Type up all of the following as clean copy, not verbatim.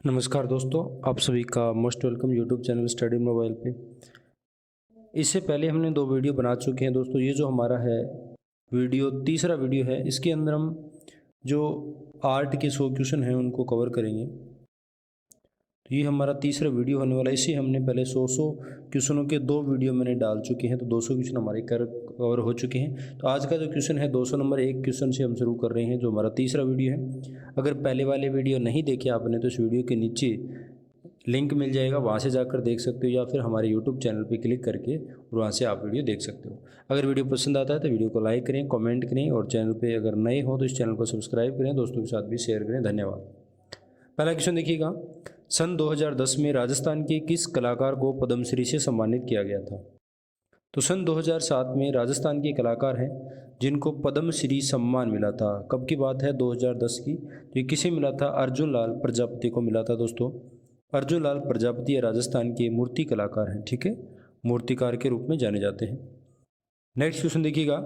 नमस्कार दोस्तों, आप सभी का most welcome YouTube channel study mobile पे। इससे पहले हमने 2 वीडियो बना चुके हैं दोस्तों। ये जो हमारा है वीडियो तीसरा वीडियो है, इसके अंदर हम जो आर्ट के 100 क्वेश्चन हैं उनको कवर करेंगे। तो ये हमारा तीसरा वीडियो होने वाला है। इसे हमने पहले 100 क्वेश्चनों के 2 वीडियो मैंने डाल चुके हैं, तो 200 क्वेश्चन हमारे कवर हो चुके हैं। तो आज का जो क्वेश्चन है 200 नंबर 1 क्वेश्चन से हम शुरू कर रहे हैं, जो हमारा तीसरा वीडियो है। अगर पहले वाले वीडियो नहीं देखे आपने तो इस वीडियो के नीचे लिंक मिल जाएगा, वहाँ से जाकर देख सकते हो, या फिर हमारे यूट्यूब चैनल पे क्लिक करके और वहाँ से आप वीडियो देख सकते हो। अगर वीडियो पसंद आता है तो वीडियो को लाइक करें, कमेंट करें, और चैनल पे अगर नए हो तो इस चैनल को सब्सक्राइब करें, दोस्तों के साथ भी शेयर करें। धन्यवाद। पहला क्वेश्चन देखिएगा, सन 2010 में राजस्थान के किस कलाकार को पद्मश्री से सम्मानित किया गया था? तो सन 2007 में राजस्थान के कलाकार हैं जिनको पद्मश्री सम्मान मिला था। कब की बात है? 2010 की। तो ये किसे मिला था? अर्जुन लाल प्रजापति को मिला था दोस्तों। अर्जुन लाल प्रजापति राजस्थान के मूर्ति कलाकार हैं, ठीक है, मूर्तिकार के रूप में जाने जाते हैं। नेक्स्ट क्वेश्चन देखिएगा,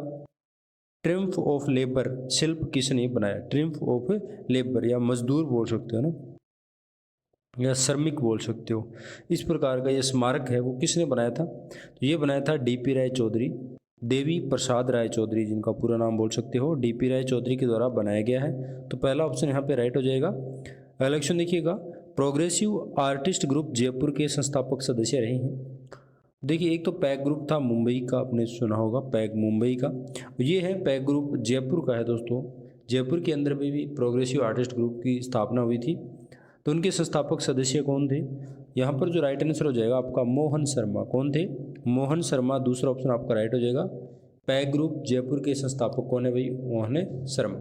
ट्रिम्फ ऑफ लेबर शिल्प किसने बनाया? ट्रिम्फ ऑफ लेबर या मजदूर बोल सकते हो ना, या श्रमिक बोल सकते हो। इस प्रकार का ये स्मारक है वो किसने बनाया था? तो ये बनाया था डीपी राय चौधरी, देवी प्रसाद राय चौधरी, जिनका पूरा नाम बोल सकते हो, डीपी राय चौधरी के द्वारा बनाया गया है। तो पहला ऑप्शन यहाँ पे राइट हो जाएगा। अगला क्वेश्चन देखिएगा, प्रोग्रेसिव आर्टिस्ट ग्रुप जयपुर के संस्थापक सदस्य रहे हैं। देखिए, एक तो पैक ग्रुप था मुंबई का, आपने सुना होगा पैक मुंबई का। ये है पैक ग्रुप जयपुर का है दोस्तों। जयपुर के अंदर में भी प्रोग्रेसिव आर्टिस्ट ग्रुप की स्थापना हुई थी। तो उनके संस्थापक सदस्य कौन थे? यहाँ पर जो राइट आंसर हो जाएगा आपका मोहन शर्मा। कौन थे? मोहन शर्मा। दूसरा ऑप्शन आपका राइट हो जाएगा। पैक ग्रुप जयपुर के संस्थापक कौन है भाई? मोहन शर्मा।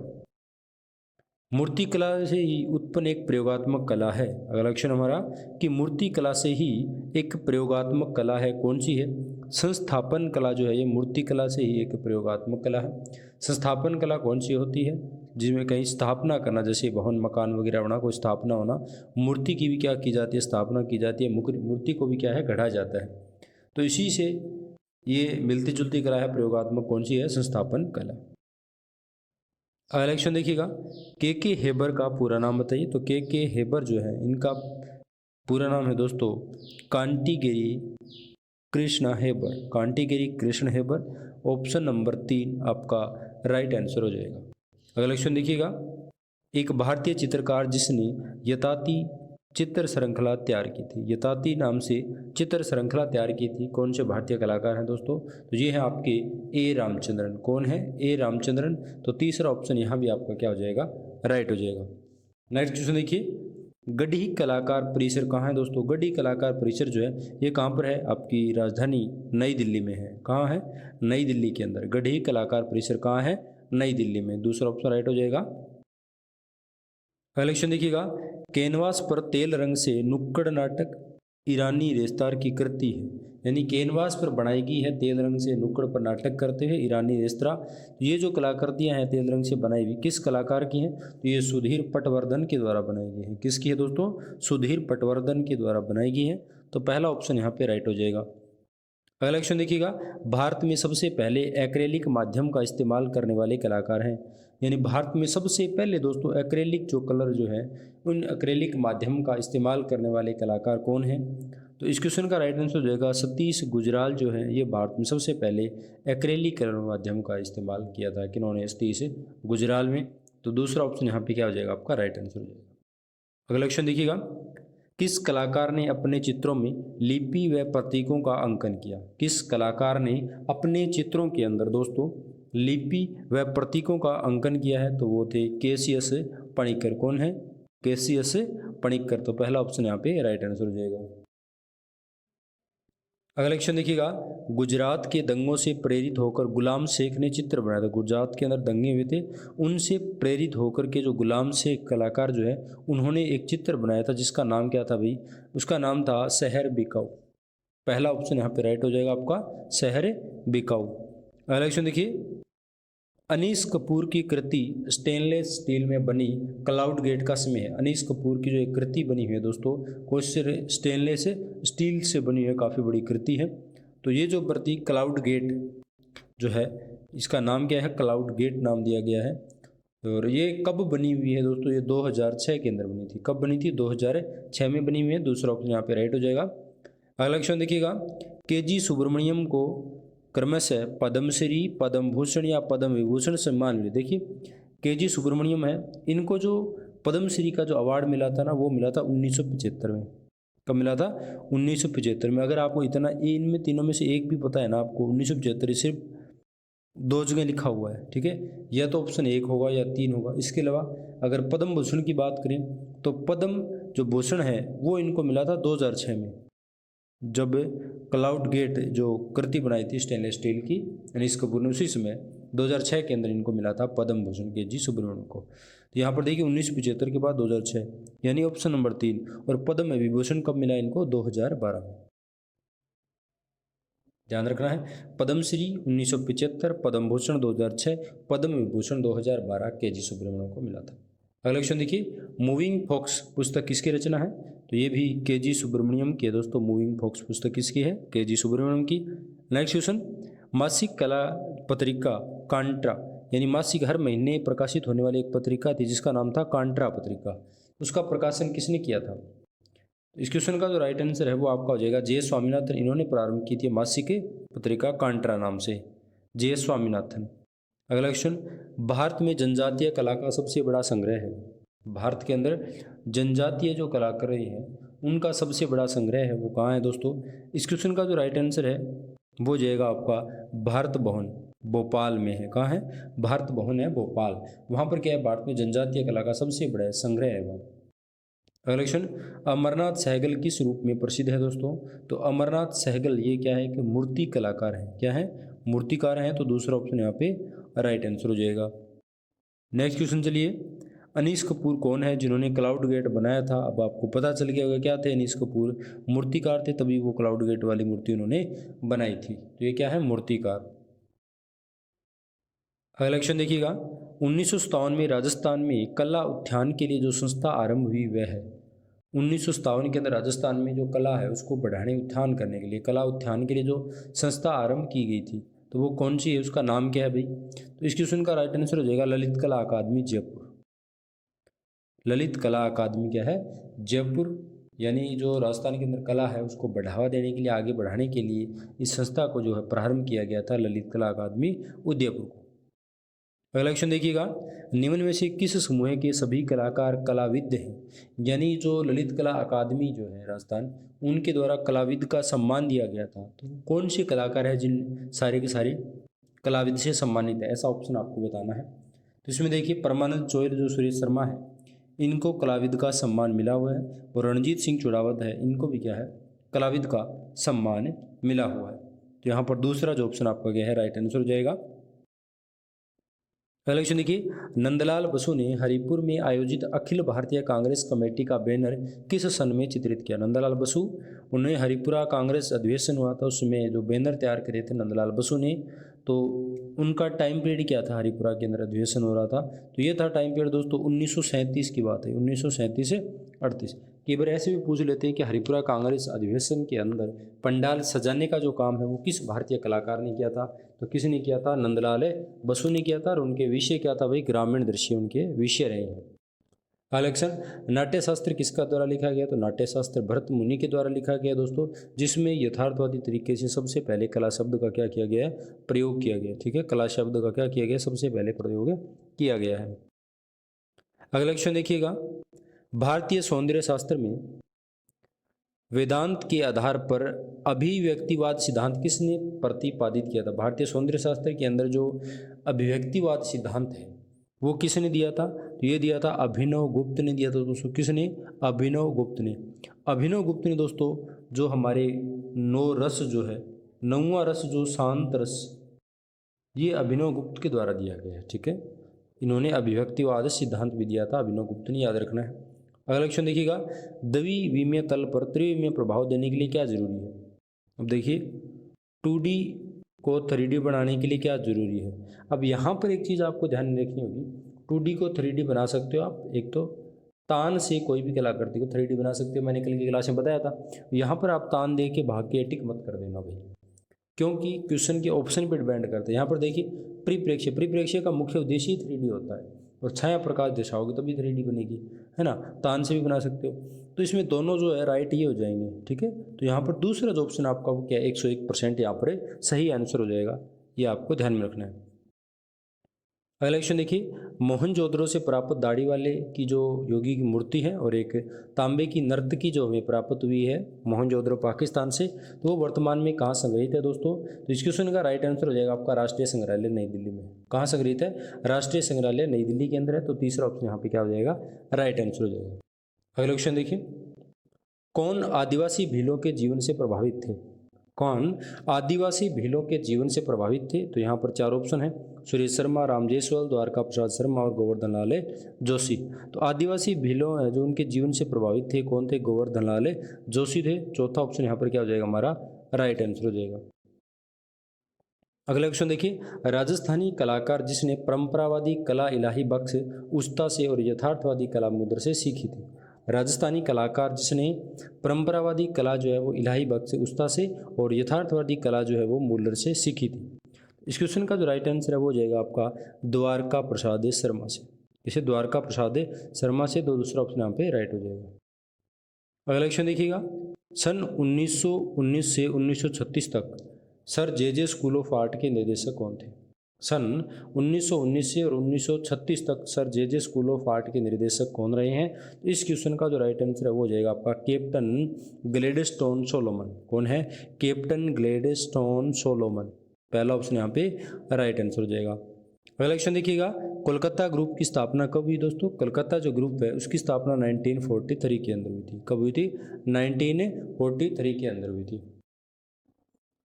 मूर्ति कला से ही उत्पन्न एक प्रयोगात्मक कला है। अगला क्वेश्चन हमारा कि मूर्ति कला से ही एक प्रयोगात्मक कला है, कौन सी है? संस्थापन कला जो है ये मूर्ति कला से ही एक प्रयोगात्मक कला है। संस्थापन कला कौन सी होती है? जिसमें कहीं स्थापना करना, जैसे भवन मकान वगैरह बना कोई स्थापना होना। मूर्ति की भी क्या की जाती है? स्थापना की जाती है। मूर्ति को भी क्या है? गढ़ा जाता है। तो इसी से ये मिलती जुलती कला है। प्रयोगात्मक कौन सी है? संस्थापन कला। अगला क्वेश्चन देखिएगा, के हेबर का पूरा नाम बताइए। तो के हेबर जो है इनका पूरा नाम है दोस्तों कांटीगिरी कृष्ण हेबर। कांटीगिरी कृष्ण हेबर। ऑप्शन नंबर 3 आपका राइट आंसर हो जाएगा। अगला क्वेश्चन देखिएगा, एक भारतीय चित्रकार जिसने यताति चित्र श्रृंखला तैयार की थी। यताति नाम से चित्र श्रृंखला तैयार की थी, कौन से भारतीय कलाकार हैं दोस्तों? तो ये है आपके ए रामचंद्रन। कौन है? ए रामचंद्रन। तो तीसरा ऑप्शन यहाँ भी आपका क्या हो जाएगा? राइट हो जाएगा। नेक्स्ट क्वेश्चन देखिए, गढ़ी कलाकार परिसर कहाँ है दोस्तों? गढ़ी कलाकार परिसर जो है ये कहाँ पर है? आपकी राजधानी नई दिल्ली में है। कहाँ है? नई दिल्ली के अंदर। गढ़ी कलाकार परिसर कहाँ है? नई दिल्ली में। दूसरा ऑप्शन राइट हो जाएगा। कलेक्शन देखिएगा, कैनवास पर तेल रंग से नुक्कड़ नाटक ईरानी रेस्तार की कृति है। यानी कैनवास पर बनाई गई है तेल रंग से नुक्कड़ पर नाटक करते हुए ईरानी रेस्तरा। ये जो कलाकृतियां हैं तेल रंग से बनाई हुई, किस कलाकार की हैं? तो ये सुधीर पटवर्धन के द्वारा बनाई गई है। किसकी है दोस्तों? सुधीर पटवर्धन के द्वारा बनाई गई है। तो पहला ऑप्शन यहाँ पे राइट हो जाएगा। अगला क्वेश्चन देखिएगा, भारत में सबसे पहले एक्रेलिक माध्यम का इस्तेमाल करने वाले कलाकार हैं। यानी भारत में सबसे पहले दोस्तों एक्रेलिक जो कलर जो है उन एक्रेलिक माध्यम का इस्तेमाल करने वाले कलाकार कौन हैं? तो इस क्वेश्चन का राइट आंसर हो जाएगा सतीश गुजराल जो है ये भारत में सबसे पहले एक्रेलिक कलर माध्यम का इस्तेमाल किया था। किन्होंने? सतीश गुजराल में। तो दूसरा ऑप्शन यहाँ पे क्या हो जाएगा? आपका राइट आंसर हो जाएगा। अगला क्वेश्चन देखिएगा, किस कलाकार ने अपने चित्रों में लिपि व प्रतीकों का अंकन किया? किस कलाकार ने अपने चित्रों के अंदर दोस्तों लिपि व प्रतीकों का अंकन किया है? तो वो थे कैसियस पणिक्कर। कौन है? कैसियस पणिक्कर। तो पहला ऑप्शन यहाँ पे राइट आंसर हो जाएगा। अगला क्वेश्चन देखिएगा, गुजरात के दंगों से प्रेरित होकर गुलाम शेख ने चित्र बनाया था। गुजरात के अंदर दंगे हुए थे, उनसे प्रेरित होकर के जो गुलाम शेख कलाकार जो है उन्होंने एक चित्र बनाया था जिसका नाम क्या था भाई? उसका नाम था शहर बिकाऊ। पहला ऑप्शन यहाँ पे राइट हो जाएगा आपका, शहर बिकाऊ। अगला क्वेश्चन देखिए, अनीस कपूर की कृति स्टेनलेस स्टील में बनी क्लाउड गेट का समय है। अनीस कपूर की जो एक कृति बनी हुई है दोस्तों, कोई स्टेनलेस स्टील से बनी हुई है, काफ़ी बड़ी कृति है। तो ये जो प्रतीक क्लाउड गेट जो है इसका नाम क्या है? क्लाउड गेट नाम दिया गया है। और ये कब बनी हुई है दोस्तों? ये 2006 के अंदर बनी थी। कब बनी थी? 2006 में बनी हुई है। दूसरा ऑप्शन यहाँ पे राइट हो जाएगा। अगला क्वेश्चन देखिएगा, के.जी. सुब्रमण्यम को क्रमशः पद्मश्री, पद्म भूषण या पद्म विभूषण सम्मान मिले। देखिए के.जी. सुब्रमण्यम है, इनको जो पद्मश्री का जो अवार्ड मिला था ना, वो मिला था 1975 में। कब मिला था? 1975 में। अगर आपको इतना इनमें तीनों में से एक भी पता है ना आपको, 1975 सिर्फ 2 जगह लिखा हुआ है, ठीक है, या तो ऑप्शन 1 होगा या 3 होगा। इसके अलावा अगर पद्म भूषण की बात करें तो पद्म जो भूषण है वो इनको मिला था 2006 में, जब क्लाउड गेट जो कृति बनाई थी स्टेनलेस स्टील की अनीस कपूर ने, उसी समय 2006 के अंदर इनको मिला था पद्म भूषण के.जी. सुब्रमण्यम को। तो यहाँ पर देखिए 1975 के बाद 2006, यानी ऑप्शन नंबर 3। और पद्म विभूषण कब मिला इनको? 2012 में। ध्यान रखना है, पद्मश्री 1975, पद्म भूषण 2006, पद्म विभूषण 2012 के.जी. सुब्रमण्यम को मिला था। अगला क्वेश्चन देखिए, मूविंग फॉक्स पुस्तक किसकी रचना है? तो ये भी के.जी. सुब्रमण्यम की है दोस्तों। मूविंग फॉक्स पुस्तक किसकी है? के.जी. सुब्रमण्यम की। नेक्स्ट क्वेश्चन, मासिक कला पत्रिका कांट्रा, यानी मासिक हर महीने प्रकाशित होने वाली एक पत्रिका थी जिसका नाम था कांट्रा पत्रिका, उसका प्रकाशन किसने किया था? इस क्वेश्चन का जो राइट आंसर है वो आपका हो जाएगा जे. स्वामीनाथन। इन्होंने प्रारंभ की थी मासिक पत्रिका कांट्रा नाम से, जे. स्वामीनाथन। अगला क्वेश्चन, भारत में जनजातीय कला का सबसे बड़ा संग्रह है। भारत के अंदर जनजातीय जो कलाकार हैं उनका सबसे बड़ा संग्रह है, वो कहाँ है दोस्तों? इस क्वेश्चन का जो राइट आंसर है वो जाएगा आपका भारत भवन, भोपाल में है। कहाँ है? भारत भवन है भोपाल। वहाँ पर क्या है? भारत में जनजातीय कला का सबसे बड़ा संग्रह है वो। अगला क्वेश्चन, अमरनाथ सहगल किस रूप में प्रसिद्ध है दोस्तों? तो अमरनाथ सहगल ये क्या है कि मूर्ति कलाकार हैं। क्या है? मूर्तिकार हैं। तो दूसरा ऑप्शन यहाँ पे राइट आंसर हो जाएगा। नेक्स्ट क्वेश्चन चलिए, अनीस कपूर कौन है जिन्होंने क्लाउड गेट बनाया था? अब आपको पता चल गया होगा क्या थे अनीस कपूर? मूर्तिकार थे, तभी वो क्लाउड गेट वाली मूर्ति उन्होंने बनाई थी। तो ये क्या है? मूर्तिकार। अगला क्वेश्चन देखिएगा, 1957 में राजस्थान में कला उत्थान के लिए जो संस्था आरंभ हुई वह है। 1957 के अंदर राजस्थान में जो कला है उसको बढ़ाने उत्थान करने के लिए, कला उत्थान के लिए जो संस्था आरंभ की गई थी तो वो कौन सी है, उसका नाम क्या है भाई? तो इस क्वेश्चन का राइट आंसर हो जाएगा ललित कला अकादमी जयपुर। ललित कला अकादमी क्या है? जयपुर। यानी जो राजस्थान के अंदर कला है उसको बढ़ावा देने के लिए, आगे बढ़ाने के लिए इस संस्था को जो है प्रारंभ किया गया था, ललित कला अकादमी उदयपुर को। अगला क्वेश्चन देखिएगा, निम्न में से किस समूह के सभी कलाकार कलाविद हैं? यानी जो ललित कला अकादमी जो है राजस्थान, उनके द्वारा कलाविद का सम्मान दिया गया था, तो कौन से कलाकार हैं जिन सारे के सारे कलाविद से सम्मानित है? ऐसा ऑप्शन आपको बताना है। तो इसमें देखिए परमानंद चोइल जो सुरेश शर्मा है, इनको कलाविद का सम्मान मिला हुआ है, और रणजीत सिंह चुड़ावत है, इनको भी क्या है? कलाविद का सम्मान मिला हुआ है। तो यहाँ पर दूसरा जो ऑप्शन आपका क्या है? राइट आंसर हो जाएगा। अगला क्वेश्चन देखिए, नंदलाल बसु ने हरिपुर में आयोजित अखिल भारतीय कांग्रेस कमेटी का बैनर किस सन में चित्रित किया? नंदलाल बसु, उन्होंने हरिपुरा कांग्रेस अधिवेशन हुआ था उसमें जो बैनर तैयार करे थे नंदलाल बसु ने, तो उनका टाइम पीरियड क्या था? हरिपुरा के अंदर अधिवेशन हो रहा था तो ये था टाइम पीरियड दोस्तों 1937 की बात है, 1937 से 38। कई बार ऐसे भी पूछ लेते हैं कि हरिपुरा कांग्रेस अधिवेशन के अंदर पंडाल सजाने का जो काम है वो किस भारतीय कलाकार ने किया था? तो किसने किया था? नंदलाल बसु ने किया था। और उनके विषय क्या था भाई? ग्रामीण दृश्य उनके विषय रहे हैं। कलेक्शन, नाट्य शास्त्र किसका द्वारा लिखा गया? तो नाट्य शास्त्र भरत मुनि के द्वारा लिखा गया दोस्तों, जिसमें यथार्थवादी तरीके से सबसे पहले कला शब्द का क्या किया गया है? प्रयोग किया गया। ठीक है, कला शब्द का क्या किया गया? सबसे पहले प्रयोग किया गया है। अगला क्वेश्चन देखिएगा, भारतीय सौंदर्य शास्त्र में वेदांत के आधार पर अभिव्यक्तिवाद सिद्धांत किसने प्रतिपादित किया था? भारतीय सौंदर्य शास्त्र के अंदर जो अभिव्यक्तिवाद सिद्धांत है वो किसने दिया था? तो ये दिया था अभिनव गुप्त ने दिया था दोस्तों। किसने? अभिनव गुप्त ने। अभिनव गुप्त ने दोस्तों जो हमारे 9 रस जो है, 9वां रस जो शांत रस, ये अभिनव गुप्त के द्वारा दिया गया है। ठीक है, इन्होंने अभिव्यक्तिवाद सिद्धांत भी दिया था, अभिनव गुप्त ने, याद रखना है। अगला क्वेश्चन देखिएगा, द्विविमीय तल पर त्रिविमीय प्रभाव देने के लिए क्या जरूरी है? अब देखिए 2D को 3D बनाने के लिए क्या जरूरी है? अब यहाँ पर एक चीज़ आपको ध्यान में रखनी होगी, 2D को 3D बना सकते हो आप, एक तो तान से कोई भी कलाकृति को 3D बना सकते हो, मैंने कल की क्लास में बताया था। यहाँ पर आप तान दे के भाग के टिक मत कर देना भाई, क्योंकि क्वेश्चन के ऑप्शन पर डिपेंड करते हैं। यहाँ पर देखिए परिप्रेक्ष्य, परिप्रेक्ष्य का मुख्य उद्देश्य ही 3D होता है, और छाया प्रकाश दिशाओगे तभी 3D बनेगी, है ना। तान से भी बना सकते हो। तो इसमें दोनों जो है राइट ये हो जाएंगे, ठीक है। तो यहाँ पर दूसरा जो ऑप्शन आपका वो क्या है, 101% यहाँ पर सही आंसर हो जाएगा। ये आपको ध्यान में रखना है। अगला क्वेश्चन देखिए, मोहनजोदड़ो से प्राप्त दाढ़ी वाले की जो योगी की मूर्ति है और एक तांबे की नर्तकी जो हमें प्राप्त हुई है मोहनजोदड़ो पाकिस्तान से, तो वो वर्तमान में कहाँ संग्रहित है दोस्तों। तो इस क्वेश्चन का राइट आंसर हो जाएगा आपका राष्ट्रीय संग्रहालय नई दिल्ली में। कहाँ संग्रहित है, राष्ट्रीय संग्रहालय नई दिल्ली के अंदर है। तो तीसरा ऑप्शन यहाँ पे क्या हो जाएगा, राइट आंसर हो जाएगा। अगला क्वेश्चन देखिए, कौन आदिवासी भीलों के जीवन से प्रभावित थे। कौन आदिवासी भीलों के जीवन से प्रभावित थे। तो यहाँ पर 4 ऑप्शन है, सुरेश शर्मा, राम जायसवाल, द्वारका प्रसाद शर्मा और गोवर्धन लाल जोशी। तो आदिवासी भीलों जो उनके जीवन से प्रभावित थे कौन थे, गोवर्धन लाल जोशी थे। चौथा ऑप्शन यहाँ पर क्या हो जाएगा, हमारा राइट आंसर हो जाएगा। अगला क्वेश्चन देखिए, राजस्थानी कलाकार जिसने परंपरावादी कला इलाही बख्श उस्ता से और यथार्थवादी कला मुद्र से सीखी थी। राजस्थानी कलाकार जिसने परंपरावादी कला जो है वो इलाही बख्श उस्ता से और यथार्थवादी कला जो है वो मूलर से सीखी थी। इस क्वेश्चन का जो राइट आंसर है वो हो जाएगा आपका द्वारका प्रसाद शर्मा से। इसे द्वारका प्रसाद शर्मा से, तो दूसरा ऑप्शन यहाँ पे राइट हो जाएगा। अगला क्वेश्चन देखिएगा, सन 1919 से 1936 तक sir J school of art के निर्देशक कौन थे। सन 1919 से और 1936 तक sir J school of art के निर्देशक कौन रहे हैं। तो इस क्वेश्चन का जो राइट आंसर है वो हो जाएगा आपका कैप्टन ग्लेडस्टोन सोलोमन। कौन है, कैप्टन ग्लेडस्टोन सोलोमन। पहला ऑप्शन यहाँ पे राइट आंसर हो जाएगा। अगला क्वेश्चन देखिएगा, कोलकाता ग्रुप की स्थापना कब हुई दोस्तों। कोलकाता जो ग्रुप है उसकी स्थापना 1943 के अंदर हुई थी। कब हुई थी, 1943 के अंदर हुई थी।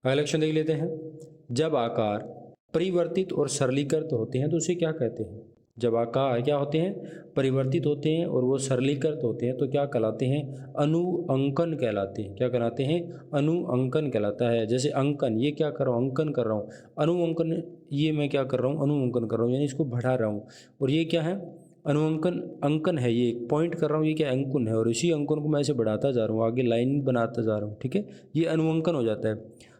अगला क्वेश्चन देख लेते हैं, जब आकार परिवर्तित और सरलीकृत होते हैं तो उसे क्या कहते हैं। जब आकार क्या होते हैं, परिवर्तित होते हैं और वो सरलीकृत होते हैं तो क्या कहलाते हैं, अनुअंकन कहलाते हैं। क्या कहलाते हैं, अनुअंकन कहलाता है। जैसे अंकन, ये क्या कर रहा हूँ, अंकन कर रहा हूँ। अनुअंकन, ये मैं क्या कर रहा हूँ, अनुअंकन कर रहा हूँ, यानी इसको बढ़ा रहा हूँ। और ये क्या है, अनुअंकन, अंकन है, ये पॉइंट कर रहा हूँ, ये क्या अंकुन है, और इसी अंकुन को मैं ऐसे बढ़ाता जा रहा हूँ, आगे लाइन बनाता जा रहा हूँ, ठीक है। ये अनुअंकन हो जाता है।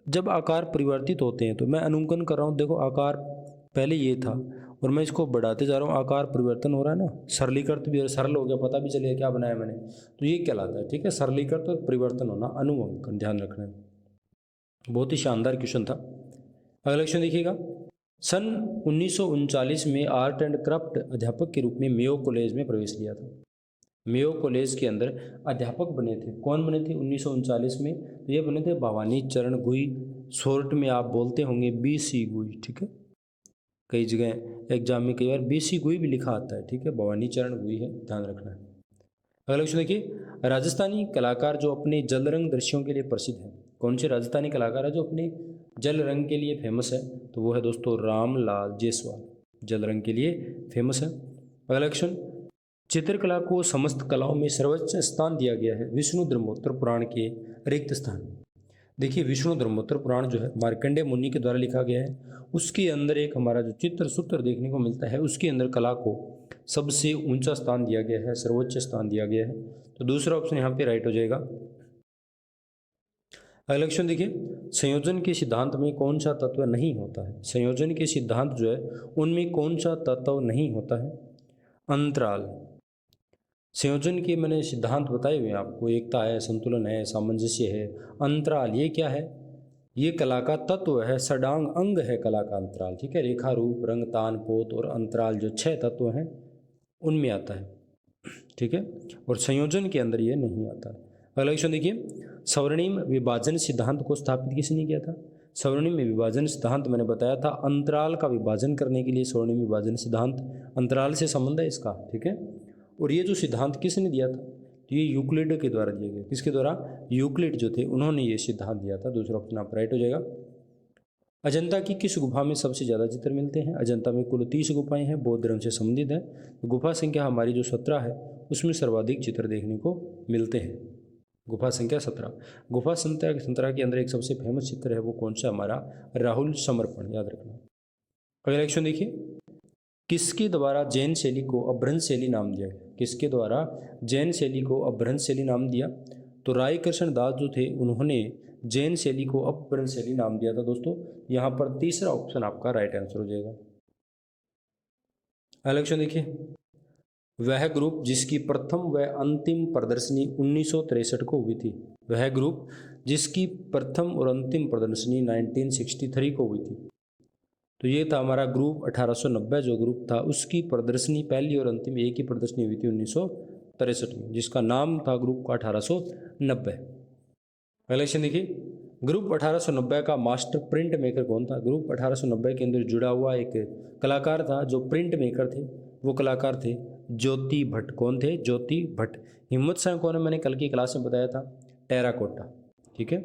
जब आकार परिवर्तित होते हैं तो मैं अनुकरण कर रहा हूँ, देखो आकार पहले ये था और मैं इसको बढ़ाते जा रहा हूँ, आकार परिवर्तन हो रहा है ना। सरलीकृत भी, सरल हो गया, पता भी चलेगा क्या बनाया मैंने, तो ये कहलाता है, ठीक है। सरलीकृत और परिवर्तन होना, अनुअंकन, ध्यान रखना है। बहुत ही शानदार क्वेश्चन था। अगला क्वेश्चन देखिएगा, सन 1939 में आर्ट एंड क्राफ्ट अध्यापक के रूप में मेयो कॉलेज में प्रवेश लिया था। मेयो कॉलेज के अंदर अध्यापक बने थे, कौन बने थे 1939 में, तो ये बने थे भवानी चरण गुई। शॉर्ट में आप बोलते होंगे BC गुई, ठीक है। कई जगह एग्जाम में कई बार BC गुई भी लिखा आता है, ठीक है। भवानी चरण गुई है, ध्यान रखना है। अगला क्वेश्चन देखिए, राजस्थानी कलाकार जो अपने जल रंग दृश्यों के लिए प्रसिद्ध है, कौन से राजस्थानी कलाकार है जो अपने जल रंग के लिए फेमस है, तो वो है दोस्तों रामलाल जायसवाल, जल रंग के लिए फेमस है। अगला क्वेश्चन, चित्रकला को समस्त कलाओं में सर्वोच्च स्थान दिया गया है विष्णु धर्मोत्तर पुराण के रिक्त स्थान। देखिए विष्णु धर्मोत्तर पुराण जो है मार्कंडेय मुनि के द्वारा लिखा गया है, उसके अंदर एक हमारा जो चित्र सूत्र देखने को मिलता है, उसके अंदर कला को सबसे ऊंचा स्थान दिया गया है, सर्वोच्च स्थान दिया गया है। तो दूसरा ऑप्शन यहाँ पे राइट हो जाएगा। अगला क्वेश्चन देखिए, संयोजन के सिद्धांत में कौन सा तत्व नहीं होता है। संयोजन के सिद्धांत जो है उनमें कौन सा तत्व नहीं होता है। अंतराल। संयोजन के मैंने सिद्धांत बताए हुए हैं आपको, एकता है, संतुलन है, सामंजस्य है। अंतराल ये क्या है, ये कला का तत्व है, षडांग अंग है कला का अंतराल, ठीक है। रेखा, रूप, रंग, तान, पोत और अंतराल जो 6 तत्व हैं उनमें आता है, ठीक है। और संयोजन के अंदर ये नहीं आता। अगला क्वेश्चन देखिए, स्वर्णिम विभाजन सिद्धांत को स्थापित किसने किया था। स्वर्णिम विभाजन सिद्धांत मैंने बताया था, अंतराल का विभाजन करने के लिए स्वर्णिम विभाजन सिद्धांत, अंतराल से संबंध है इसका, ठीक है। और ये जो सिद्धांत किसने दिया था, तो ये यूक्लिड के द्वारा दिया गया। किसके द्वारा, यूक्लिड जो थे उन्होंने ये सिद्धांत दिया था। दूसरा ऑप्शन आप राइट हो जाएगा। अजंता की किस गुफा में सबसे ज़्यादा चित्र मिलते हैं। अजंता में कुल 30 गुफाएं हैं, बौद्ध धर्म से संबंधित है। गुफा संख्या हमारी जो 17 है उसमें सर्वाधिक चित्र देखने को मिलते हैं। गुफा संख्या 17, गुफा संख्या 17 के अंदर एक सबसे फेमस चित्र है, वो कौन सा, हमारा राहुल समर्पण, याद रखना। अगला क्वेश्चन देखिए, किसके द्वारा जैन शैली को अपभ्रंश शैली नाम दिया गया। किसके द्वारा जैन शैली को अपभ्रंश शैली नाम दिया, तो राय कृष्ण दास जो थे उन्होंने जैन शैली को अपभ्रंश शैली नाम दिया था दोस्तों। यहाँ पर तीसरा ऑप्शन आपका राइट आंसर हो जाएगा। अगला क्वेश्चन देखिए, वह ग्रुप जिसकी प्रथम व अंतिम प्रदर्शनी 1963 को हुई थी। वह ग्रुप जिसकी प्रथम और अंतिम प्रदर्शनी 1963 को हुई थी। तो ये था हमारा ग्रुप 1890 जो ग्रुप था, उसकी प्रदर्शनी पहली और अंतिम एक ही प्रदर्शनी हुई थी 1963 में, जिसका नाम था ग्रुप का 1890। अगला क्वेश्चन देखिए, ग्रुप 1890 का मास्टर प्रिंट मेकर कौन था। ग्रुप 1890 के अंदर जुड़ा हुआ एक कलाकार था जो प्रिंट मेकर थे, वो कलाकार थे ज्योति भट्ट। कौन थे? ज्योति भट्ट। हिम्मत शाह कौन है? मैंने कल की क्लास में बताया था, टेराकोटा। ठीक है,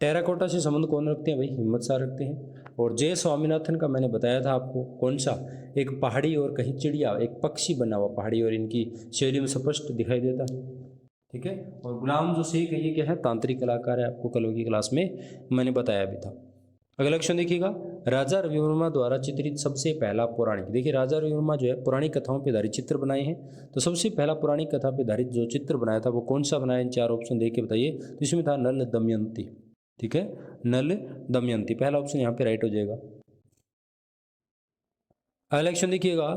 टेराकोटा से संबंध कौन रखते हैं भाई? हिम्मत शाह रखते हैं। और जय स्वामीनाथन का मैंने बताया था आपको, कौन सा? एक पहाड़ी और कहीं चिड़िया, एक पक्षी बना हुआ पहाड़ी और इनकी शैली में स्पष्ट दिखाई देता है। ठीक है, और गुलाम जो शेख है ये क्या है? तांत्रिक कलाकार है, आपको कल की क्लास में मैंने बताया भी था। अगला क्वेश्चन देखिएगा, राजा रविवर्मा द्वारा चित्रित सबसे पहला पौराणिक। देखिए राजा रविवर्मा जो है पुराणिक कथाओं पर आधारित चित्र बनाए हैं, तो सबसे पहला पुराणिक कथा पर आधारित जो चित्र बनाया था वो कौन सा बनाया? इन चार ऑप्शन देख के बताइए। तो इसमें था नल दमयंती। ठीक है, नल दमयंती, पहला ऑप्शन यहाँ पे राइट हो जाएगा। अगला क्वेश्चन देखिएगा,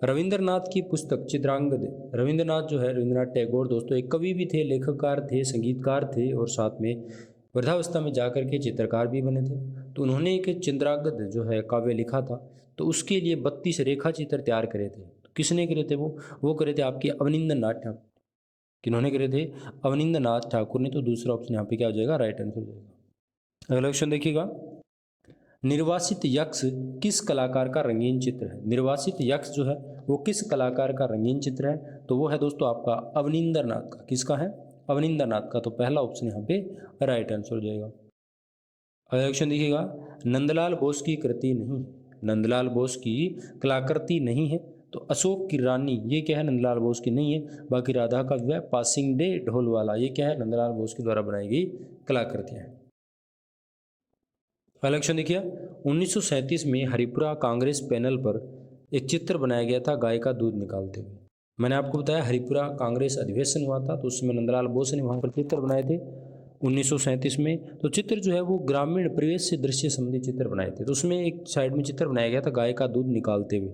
रविंद्रनाथ की पुस्तक चित्रांगद। रविंद्रनाथ जो है, रविंद्रनाथ टैगोर दोस्तों एक कवि भी थे, लेखककार थे, संगीतकार थे और साथ में वृद्धावस्था में जाकर के चित्रकार भी बने थे। तो उन्होंने एक चित्रांगद जो है काव्य लिखा था, तो उसके लिए 32 रेखा चित्र तैयार करे थे। तो किसने करे थे वो करे थे आपके अवनिंद्रनाथ ठाकुर। किन्होंने करे थे? अवनिंद्रनाथ ठाकुर ने। तो दूसरा ऑप्शन यहाँ पे क्या हो जाएगा? राइट आंसर हो जाएगा। अगला क्वेश्चन देखिएगा, निर्वासित यक्ष किस कलाकार का रंगीन चित्र है। निर्वासित यक्ष जो है वो किस कलाकार का रंगीन चित्र है? तो वो है दोस्तों आपका अवनिंद्रनाथ का। किसका है? अवनिंद्रनाथ का। तो पहला ऑप्शन यहाँ पे राइट आंसर हो जाएगा। अगला क्वेश्चन देखिएगा, नंदलाल बोस की कृति नहीं, नंदलाल बोस की कलाकृति नहीं है, तो अशोक की रानी ये क्या है? नंदलाल बोस की नहीं है। बाकी राधा का जो है पासिंग डे ढोल वाला, ये क्या है? नंदलाल बोस के द्वारा बनाई गई कलाकृतियाँ हैं। अगला क्वेश्चन देखिए, 1937 में हरिपुरा कांग्रेस पैनल पर एक चित्र बनाया गया था गाय का दूध निकालते हुए। मैंने आपको बताया हरिपुरा कांग्रेस अधिवेशन हुआ था, तो उसमें नंदलाल बोस ने वहाँ पर चित्र बनाए थे 1937 में। तो चित्र जो है वो ग्रामीण परिवेश से दृश्य संबंधी चित्र बनाए थे। तो उसमें एक साइड में चित्र बनाया गया था गाय का दूध निकालते हुए,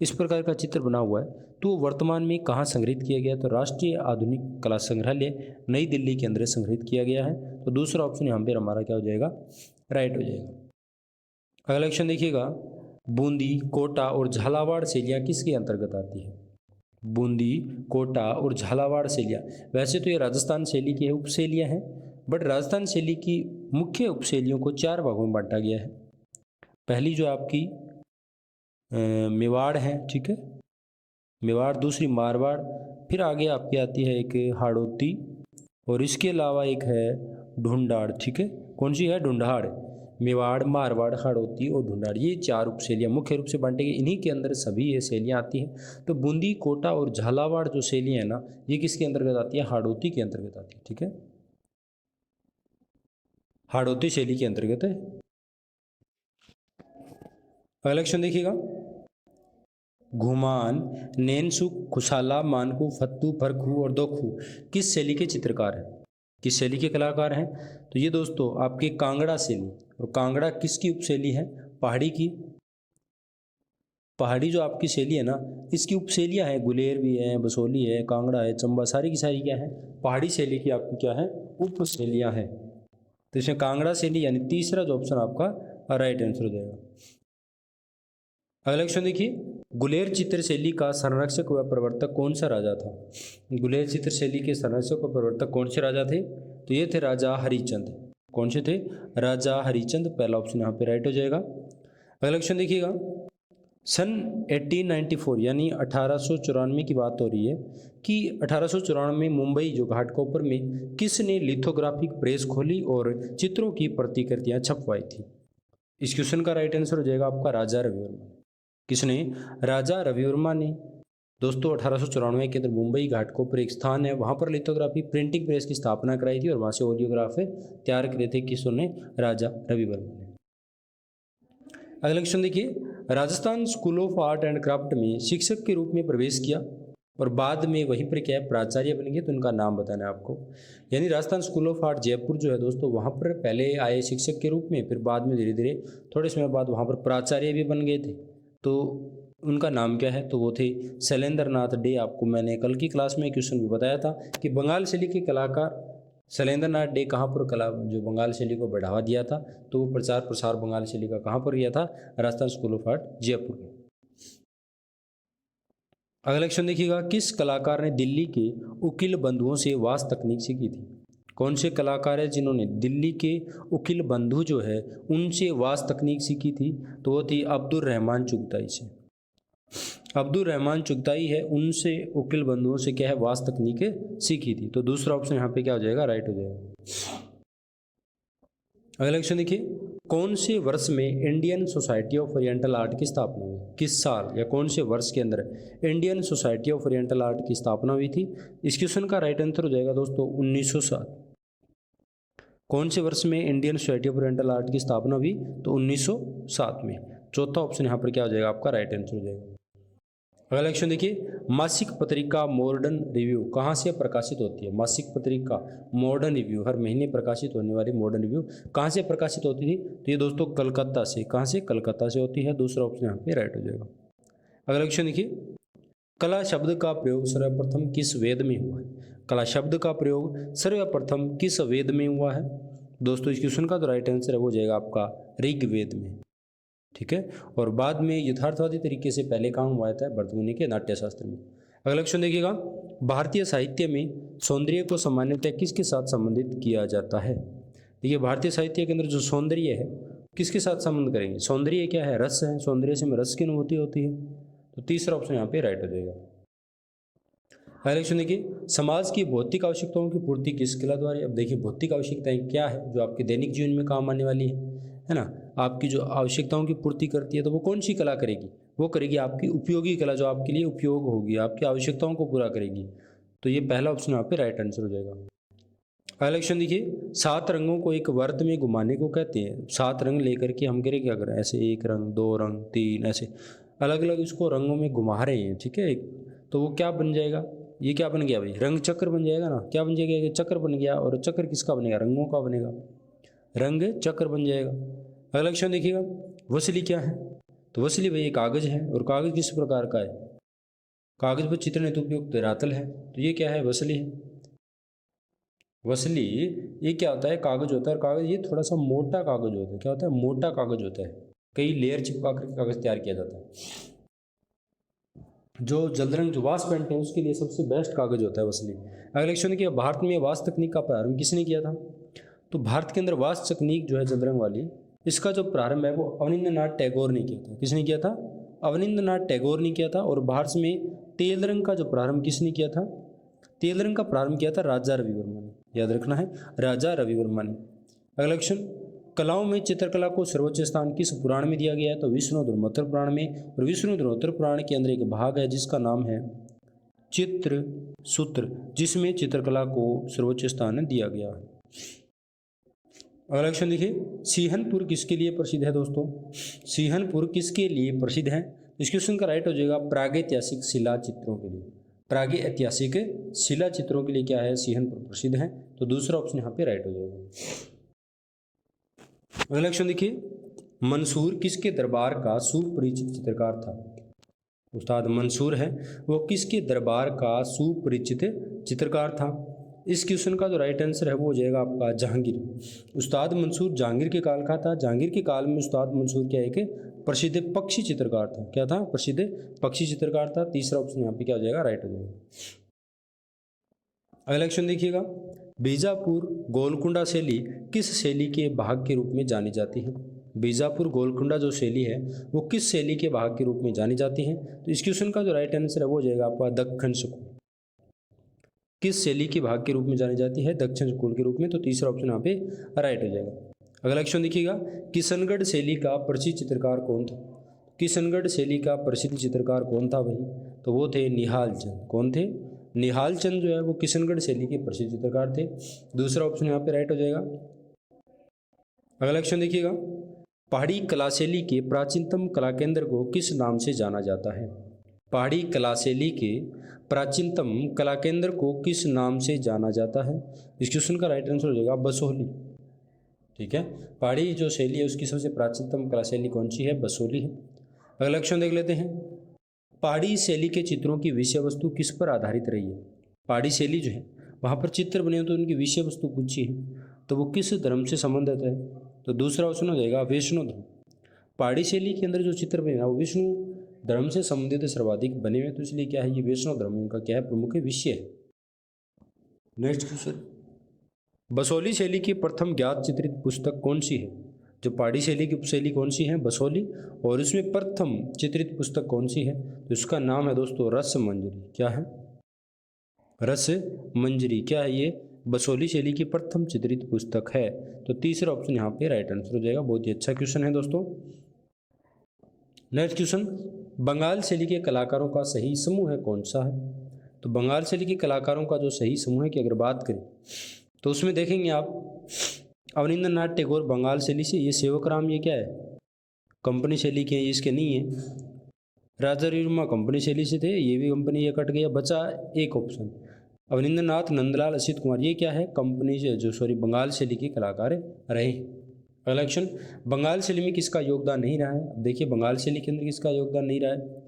इस प्रकार का चित्र बना हुआ है। तो वर्तमान में कहाँ संग्रहित किया गया? तो राष्ट्रीय आधुनिक कला संग्रहालय नई दिल्ली के अंदर संग्रहित किया गया है। तो दूसरा ऑप्शन यहाँ पर हमारा क्या हो जाएगा? राइट हो जाएगा। अगला क्वेश्चन देखिएगा, बूंदी, कोटा और झालावाड़ शैलियाँ किसके अंतर्गत आती है? बूंदी, कोटा और झालावाड़ शैलियाँ, वैसे तो ये राजस्थान शैली की उपशैलियाँ हैं, बट राजस्थान शैली की मुख्य उपशैलियों को 4 भागों में बांटा गया है। पहली जो आपकी मेवाड़ है, ठीक है, मेवाड़। दूसरी मारवाड़, फिर आगे आपकी आती है एक हाड़ौती, और इसके अलावा एक है ढूंढाड़। ठीक है, कौन सी है? ढूंढाड़। मेवाड़, मारवाड़, हाड़ौती और ढूंढाड़, ये 4 उपशैलियाँ मुख्य रूप से बांटे गए, इन्हीं के अंदर सभी ये शैलियाँ आती हैं। तो बूंदी, कोटा और झालावाड़ जो शैलियाँ हैं ना, ये किसके अंतर्गत आती है? हाड़ौती के अंतर्गत आती है। ठीक है, हाड़ौती शैली के अंतर्गत है। अगला क्वेश्चन देखिएगा, घुमान, नैनसुख, खुशाला, मानकू, फत्तू, फरखू और दोखू किस शैली के चित्रकार हैं? किस शैली के कलाकार हैं? तो ये दोस्तों आपकी कांगड़ा शैली। और कांगड़ा किसकी उपशैली है? पहाड़ी की। पहाड़ी जो आपकी शैली है ना, इसकी उपशैलियाँ हैं, गुलेर भी है, बसोली है, कांगड़ा है, चंबा, सारी की सारी क्या है? पहाड़ी शैली की आपकी क्या है? उपशैलियाँ हैं। तो इसमें कांगड़ा शैली यानी तीसरा जो ऑप्शन आपका राइट आंसर हो जाएगा। अगला क्वेश्चन देखिए, गुलेर चित्र शैली का संरक्षक व प्रवर्तक कौन सा राजा था? गुलेर चित्र शैली के संरक्षक व प्रवर्तक कौन से राजा थे? तो ये थे राजा हरिचंद। कौन से थे? राजा हरिचंद। पहला ऑप्शन यहाँ पे राइट हो जाएगा। अगला क्वेश्चन देखिएगा, सन 1894 यानी 1894 की बात हो रही है कि 1894 में मुंबई जो घाटकोपर में किसने लिथोग्राफिक प्रेस खोली और चित्रों की प्रतिकृतियाँ छपवाई थी? इस क्वेश्चन का राइट आंसर हो जाएगा आपका राजा रविवर्मा। किसने? राजा रविवर्मा ने। दोस्तों 1894 के अंदर मुंबई घाटकोपर एक स्थान है, वहाँ पर लिथोग्राफी प्रिंटिंग प्रेस की स्थापना कराई थी और वहाँ से ओलियोग्राफ तैयार करे थे। किसने? राजा रविवर्मा ने। अगला क्वेश्चन देखिए, Rajasthan school of art and craft में शिक्षक के रूप में प्रवेश किया और बाद में वहीं पर क्या है? प्राचार्य बन गए। तो उनका नाम बताना है आपको। यानी Rajasthan school of art Jaipur जो है दोस्तों, वहाँ पर पहले आए शिक्षक के रूप में, फिर बाद में धीरे धीरे थोड़े समय बाद वहाँ पर प्राचार्य भी बन गए थे। तो उनका नाम क्या है, तो वो थे शैलेंद्र नाथ डे। आपको मैंने कल की क्लास में क्वेश्चन भी बताया था कि बंगाल शैली के कलाकार शैलेंद्र नाथ डे कहाँ पर कला जो बंगाल शैली को बढ़ावा दिया था, तो वो प्रचार प्रसार बंगाल शैली का कहाँ पर किया था, Rajasthan school of art Jaipur में। अगला क्वेश्चन देखिएगा, किस कलाकार ने दिल्ली के उकील बंधुओं से वास तकनीक सीखी थी? कौन से कलाकार हैं जिन्होंने दिल्ली के उकील बंधु जो है उनसे वास तकनीक सीखी थी? तो वो थी अब्दुल रहमान चुगताई से। अब्दुल रहमान चुगताई है, उनसे उकील बंधुओं से क्या है, वास तकनीक सीखी थी। तो दूसरा ऑप्शन यहाँ पे क्या हो जाएगा, राइट हो जाएगा। अगला क्वेश्चन देखिए, कौन से वर्ष में Indian society of oriental art की स्थापना हुई? किस साल या कौन से वर्ष के अंदर Indian society of oriental art की स्थापना हुई थी? इस क्वेश्चन का राइट आंसर हो जाएगा दोस्तों 1907। कौन से वर्ष में Indian society of oriental art की स्थापना हुई? तो 1907 में। चौथा ऑप्शन यहाँ पर क्या हो जाएगा, आपका राइट आंसर हो जाएगा। अगला क्वेश्चन देखिए, मासिक पत्रिका मॉडर्न रिव्यू कहाँ से प्रकाशित होती है? मासिक पत्रिका मॉडर्न रिव्यू, हर महीने प्रकाशित होने वाली मॉडर्न रिव्यू कहाँ से प्रकाशित होती थी? तो ये दोस्तों कलकत्ता से। कहाँ से? कलकत्ता से होती है। दूसरा ऑप्शन यहाँ पे राइट हो जाएगा। अगला क्वेश्चन देखिए, कला शब्द का प्रयोग सर्वप्रथम किस वेद में हुआ है? कला शब्द का प्रयोग सर्वप्रथम किस वेद में हुआ है? दोस्तों इस क्वेश्चन का जो राइट आंसर है वो जाएगा आपका ऋग्वेद में। ठीक है, और बाद में यथार्थवादी तरीके से पहले काम हुआ था भरतमुनि के नाट्यशास्त्र में। अगला क्वेश्चन देखिएगा, भारतीय साहित्य में सौंदर्य को सामान्यतः किसके साथ संबंधित किया जाता है? देखिए भारतीय साहित्य के अंदर जो सौंदर्य है किसके साथ संबंध करेंगे? सौंदर्य क्या है? रस है। सौंदर्य से में रस की अनुभूति होती है। तो तीसरा ऑप्शन यहाँ पे राइट हो जाएगा। अगला क्वेश्चन देखिए, समाज की भौतिक आवश्यकताओं की पूर्ति किस कला द्वारा? अब देखिए भौतिक आवश्यकताएं क्या है जो आपके दैनिक जीवन में काम आने वाली है ना, आपकी जो आवश्यकताओं की पूर्ति करती है, तो वो कौन सी कला करेगी? वो करेगी आपकी उपयोगी कला, जो आपके लिए उपयोग होगी, आपकी आवश्यकताओं को पूरा करेगी। तो ये पहला ऑप्शन यहाँ पे राइट आंसर हो जाएगा। अगला क्वेश्चन देखिए, 7 रंगों को एक वर्त में घुमाने को कहते हैं। 7 रंग लेकर के हम करें क्या करें, ऐसे 1 रंग 2 रंग 3 ऐसे अलग अलग इसको रंगों में घुमा रहे हैं। ठीक है, तो वो क्या बन जाएगा? ये क्या बन गया भाई? रंग चक्र बन जाएगा ना। क्या बन जाएगा? चक्र बन गया। और चक्र किसका बनेगा? रंगों का बनेगा। रंग चक्र बन जाएगा। अगला क्वेश्चन देखिएगा, वसली क्या है? तो वसली भाई कागज है। और कागज किस प्रकार का है? कागज पर चित्रण हेतु उपयुक्त रातल है। तो ये क्या है? वसली है। वसली ये क्या होता है? कागज होता है। और कागज ये थोड़ा सा मोटा कागज होता है। क्या होता है? मोटा कागज होता है। कई लेयर चिपका करके कागज तैयार किया जाता है। जो जलरंग जो वास पेंट है उसके लिए सबसे बेस्ट कागज होता है वसली। अगला क्वेश्चन देखिए, भारत में वास तकनीक का प्रारंभ किसने किया था? तो भारत के अंदर वास तकनीक जो है जलरंग वाली, इसका जो प्रारंभ है वो अवनींद्रनाथ टैगोर ने किया था। किसने किया था? अवनींद्रनाथ टैगोर ने किया था। और भारत में तेल रंग का जो प्रारंभ किसने किया था? तेल रंग का प्रारंभ किया था राजा रवि वर्मा ने। याद रखना है, राजा रवि वर्मा ने। अगला क्वेश्चन, कलाओं में चित्रकला को सर्वोच्च स्थान किस पुराण में दिया गया है? तो विष्णु धर्मोत्तर पुराण में। और विष्णु धर्मोत्तर पुराण के अंदर एक भाग है जिसका नाम है चित्र सूत्र, जिसमें चित्रकला को सर्वोच्च स्थान दिया गया है। अगला क्वेश्चन देखिए, सीहनपुर किसके लिए प्रसिद्ध है? दोस्तों सीहनपुर किसके लिए प्रसिद्ध है? इस क्वेश्चन का राइट हो जाएगा प्रागैतिहासिक शिला चित्रों के लिए। प्रागैतिहासिक शिला चित्रों के लिए क्या है? सीहनपुर प्रसिद्ध है। तो दूसरा ऑप्शन यहाँ पे राइट हो जाएगा। अगला क्वेश्चन देखिए, मंसूर किसके दरबार का सुपरिचित चित्रकार था? उस्ताद मंसूर है वो किसके दरबार का सुपरिचित चित्रकार था? इस क्वेश्चन का जो राइट आंसर है वो हो जाएगा आपका जहांगीर। उस्ताद मंसूर जहांगीर के काल का था। जहांगीर के काल में उस्ताद मंसूर क्या एक प्रसिद्ध पक्षी चित्रकार था। क्या था? प्रसिद्ध पक्षी चित्रकार था। तीसरा ऑप्शन यहाँ पे क्या हो जाएगा? राइट हो जाएगा। अगला क्वेश्चन देखिएगा, बीजापुर गोलकुंडा शैली किस शैली के भाग के रूप में जानी जाती है? बीजापुर गोलकुंडा जो शैली है वो किस शैली के भाग के रूप में जानी जाती है? तो इस क्वेश्चन का जो राइट आंसर है वो हो जाएगा आपका दक्खन स्कूल। किस शैली के भाग के रूप में जानी जाती है? दक्षिण स्कूल के रूप में। तो तीसरा ऑप्शन यहाँ पे राइट हो जाएगा। अगला क्वेश्चन देखिएगा, किशनगढ़ शैली का प्रसिद्ध चित्रकार कौन था? किशनगढ़ शैली का प्रसिद्ध चित्रकार कौन था भाई? तो वो थे निहाल चंद। कौन थे? निहाल चंद जो है वो किशनगढ़ शैली के प्रसिद्ध चित्रकार थे। दूसरा ऑप्शन यहाँ पे राइट हो जाएगा। अगला क्वेश्चन देखिएगा, पहाड़ी कला शैली के प्राचीनतम कला केंद्र को किस नाम से जाना जाता है? पहाड़ी कला शैली के प्राचीनतम कला केंद्र को किस नाम से जाना जाता है? इस क्वेश्चन का राइट आंसर हो जाएगा बसोहली। ठीक है, पहाड़ी जो शैली है उसकी सबसे प्राचीनतम कला शैली कौन सी है? बसोहली है। अगला क्वेश्चन देख लेते हैं, पहाड़ी शैली के चित्रों की विषय वस्तु किस पर आधारित रही है? पहाड़ी शैली जो है वहाँ पर चित्र बने हो तो उनकी विषय वस्तु पूछी है, तो वो किस धर्म से संबंधित है? तो दूसरा ऑप्शन हो जाएगा वैष्णव धर्म। पहाड़ी शैली के अंदर जो चित्र बने हैं वो विष्णु धर्म से संबंधित सर्वाधिक बने हुए, तो इसलिए क्या है, ये वैष्णव धर्म उनका क्या है, प्रमुख विषय है। नेक्स्ट क्वेश्चन, बसोली शैली की प्रथम ज्ञात चित्रित पुस्तक कौन सी है? जो पहाड़ी शैली की उपशैली कौन सी है? बसोली। और इसमें प्रथम चित्रित पुस्तक कौन सी है? तो इसका नाम है दोस्तों रस मंजरी। क्या है? रस मंजरी। क्या है ये? बसोली शैली की प्रथम चित्रित पुस्तक है। तो तीसरा ऑप्शन यहाँ पे राइट आंसर हो जाएगा। बहुत ही अच्छा क्वेश्चन है दोस्तों। नेक्स्ट क्वेश्चन, बंगाल शैली के कलाकारों का सही समूह है कौन सा है? तो बंगाल शैली के कलाकारों का जो सही समूह है की अगर बात करें तो उसमें देखेंगे आप अवनींद्रनाथ टैगोर बंगाल शैली से, ये सेवकराम ये क्या है, कंपनी शैली के हैं, इसके नहीं है। राजा रविवर्मा कंपनी शैली से थे, ये भी कंपनी, ये कट गया, बचा एक ऑप्शन अवनींद्रनाथ नंदलाल असित कुमार, ये क्या है, कंपनी से बंगाल शैली के कलाकार रहे। अगला क्वेश्चन, बंगाल शैली में किसका योगदान नहीं रहा है? अब देखिए बंगाल शैली के अंदर किसका योगदान नहीं रहा है?